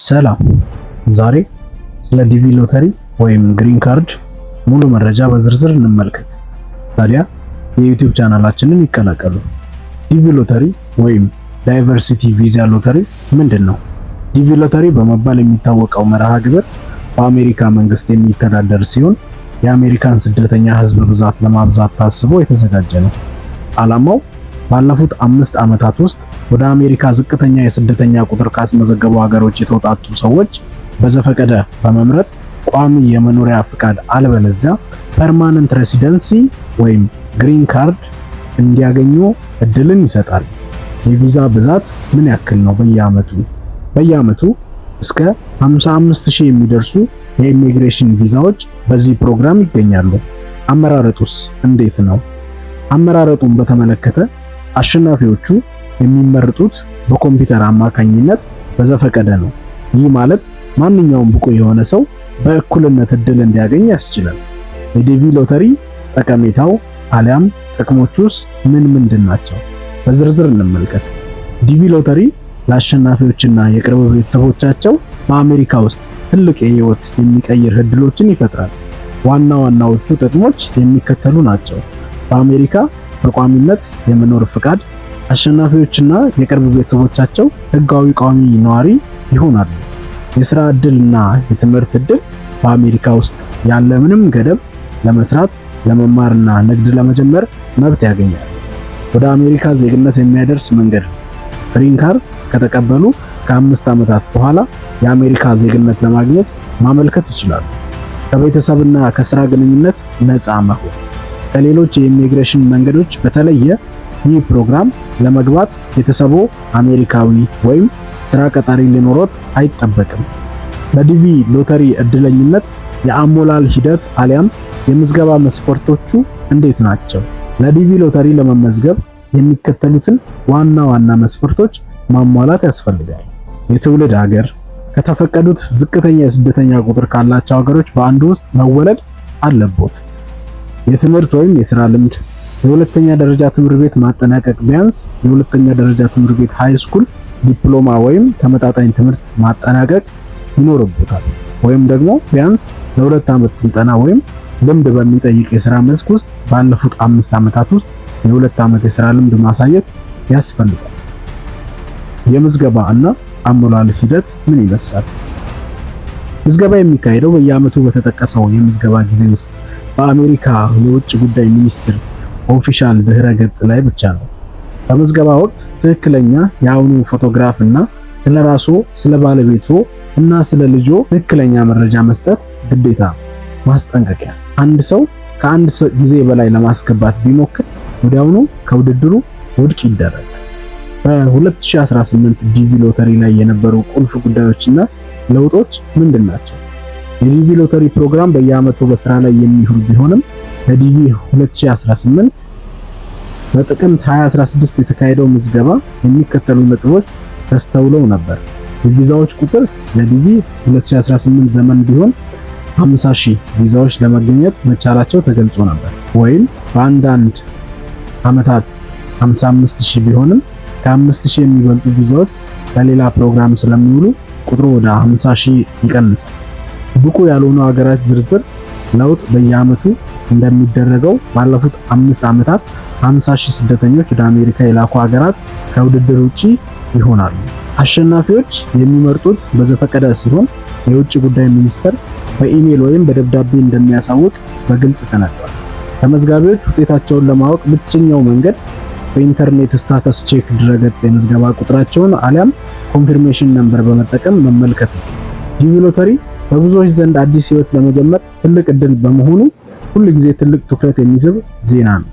ሰላም። ዛሬ ስለ ዲቪ ሎተሪ ወይም ግሪን ካርድ ሙሉ መረጃ በዝርዝር እንመልከት። ታዲያ የዩቲዩብ ቻናላችንን ይቀላቀሉ። ዲቪ ሎተሪ ወይም ዳይቨርሲቲ ቪዛ ሎተሪ ምንድን ነው? ዲቪ ሎተሪ በመባል የሚታወቀው መርሃ ግብር በአሜሪካ መንግስት የሚተዳደር ሲሆን የአሜሪካን ስደተኛ ህዝብ ብዛት ለማብዛት ታስቦ የተዘጋጀ ነው። ዓላማው ባለፉት 5 ዓመታት ውስጥ ወደ አሜሪካ ዝቅተኛ የስደተኛ ቁጥር ካስመዘገቡ ሀገሮች የተውጣጡ ሰዎች በዘፈቀደ በመምረጥ ቋሚ የመኖሪያ ፍቃድ አለበለዚያ ፐርማነንት ሬሲደንሲ ወይም ግሪን ካርድ እንዲያገኙ እድልን ይሰጣል። የቪዛ ብዛት ምን ያክል ነው? በየዓመቱ እስከ 55000 የሚደርሱ የኢሚግሬሽን ቪዛዎች በዚህ ፕሮግራም ይገኛሉ። አመራረጡስ እንዴት ነው? አመራረጡን በተመለከተ አሸናፊዎቹ የሚመረጡት በኮምፒውተር አማካኝነት በዘፈቀደ ነው። ይህ ማለት ማንኛውም ብቁ የሆነ ሰው በእኩልነት እድል እንዲያገኝ ያስችላል። የዲቪ ሎተሪ ጠቀሜታው አሊያም ጥቅሞቹስ ምንድን ናቸው? በዝርዝር እንመልከት። ዲቪ ሎተሪ ለአሸናፊዎችና የቅርብ ቤተሰቦቻቸው በአሜሪካ ውስጥ ትልቅ የህይወት የሚቀይር እድሎችን ይፈጥራል። ዋና ዋናዎቹ ጥቅሞች የሚከተሉ ናቸው። በአሜሪካ በቋሚነት የመኖር ፍቃድ፣ አሸናፊዎችና የቅርብ ቤተሰቦቻቸው ህጋዊ ቋሚ ነዋሪ ይሆናሉ። የሥራ ዕድልና የትምህርት ዕድል በአሜሪካ ውስጥ ያለ ምንም ገደብ ለመስራት፣ ለመማርና ንግድ ለመጀመር መብት ያገኛል። ወደ አሜሪካ ዜግነት የሚያደርስ መንገድ። ግሪን ካርድ ከተቀበሉ ከ5 ዓመታት በኋላ የአሜሪካ ዜግነት ለማግኘት ማመልከት ይችላሉ። ከቤተሰብና ከሥራ ግንኙነት ነፃ መሆን። ከሌሎች የኢሚግሬሽን መንገዶች በተለየ ይህ ፕሮግራም ለመግባት ቤተሰቦ አሜሪካዊ ወይም ስራ ቀጣሪ ሊኖሮት አይጠበቅም። በዲቪ ሎተሪ እድለኝነት የአሞላል ሂደት አሊያም የምዝገባ መስፈርቶቹ እንዴት ናቸው? ለዲቪ ሎተሪ ለመመዝገብ የሚከተሉትን ዋና ዋና መስፈርቶች ማሟላት ያስፈልጋል። የትውልድ ሀገር፣ ከተፈቀዱት ዝቅተኛ የስደተኛ ቁጥር ካላቸው ሀገሮች በአንዱ ውስጥ መወለድ አለቦት። የትምህርት ወይም የሥራ ልምድ፣ የሁለተኛ ደረጃ ትምህርት ቤት ማጠናቀቅ፣ ቢያንስ የሁለተኛ ደረጃ ትምህርት ቤት ሃይ ስኩል ዲፕሎማ ወይም ተመጣጣኝ ትምህርት ማጠናቀቅ ይኖርበታል። ወይም ደግሞ ቢያንስ ለ2 ዓመት ስልጠና ወይም ልምድ በሚጠይቅ የሥራ መስክ ውስጥ ባለፉት 5 ዓመታት ውስጥ የ2 ዓመት የሥራ ልምድ ማሳየት ያስፈልጋል። የምዝገባ እና አሞላል ሂደት ምን ይመስላል? ምዝገባ የሚካሄደው በየዓመቱ በተጠቀሰው የምዝገባ ጊዜ ውስጥ በአሜሪካ የውጭ ጉዳይ ሚኒስቴር ኦፊሻል ድህረ ገጽ ላይ ብቻ ነው። በምዝገባ ወቅት ትክክለኛ የአሁኑ ፎቶግራፍ እና ስለራስዎ፣ ስለ ባለቤቶ እና ስለ ልጆ ትክክለኛ መረጃ መስጠት ግዴታ። ማስጠንቀቂያ፣ አንድ ሰው ከአንድ ጊዜ በላይ ለማስገባት ቢሞክር ወዲያውኑ ከውድድሩ ውድቅ ይደረጋል። በ2018 ዲቪ ሎተሪ ላይ የነበሩ ቁልፍ ጉዳዮችና ለውጦች ምንድን ናቸው? የዲቪ ሎተሪ ፕሮግራም በየዓመቱ በስራ ላይ የሚውል ቢሆንም ለዲቪ 2018 በጥቅምት 2016 የተካሄደው ምዝገባ የሚከተሉ ነጥቦች ተስተውለው ነበር። የቪዛዎች ቁጥር ለዲቪ 2018 ዘመን ቢሆን 50000 ቪዛዎች ለመገኘት መቻላቸው ተገልጾ ነበር። ወይም በአንዳንድ ዓመታት 55000 ቢሆንም ከ5000 የሚበልጡ ቪዛዎች ለሌላ ፕሮግራም ስለሚውሉ ቁጥሩ ወደ 50000 ይቀንሳል። ብቁ ያልሆኑ ሀገራት ዝርዝር ለውጥ በየዓመቱ እንደሚደረገው ባለፉት 5 ዓመታት 50000 ስደተኞች ወደ አሜሪካ የላኩ ሀገራት ከውድድር ውጪ ይሆናሉ። አሸናፊዎች የሚመርጡት በዘፈቀደ ሲሆን የውጭ ጉዳይ ሚኒስቴር በኢሜል ወይም በደብዳቤ እንደሚያሳውቅ በግልጽ ተነግሯል። ተመዝጋቢዎች ውጤታቸውን ለማወቅ ብቸኛው መንገድ በኢንተርኔት ስታተስ ቼክ ድረገጽ የምዝገባ ቁጥራቸውን አሊያም ኮንፊርሜሽን ነምበር በመጠቀም መመልከት ነው። ዲቪ ሎተሪ በብዙዎች ዘንድ አዲስ ህይወት ለመጀመር ትልቅ እድል በመሆኑ ሁሉ ጊዜ ትልቅ ትኩረት የሚስብ ዜና ነው።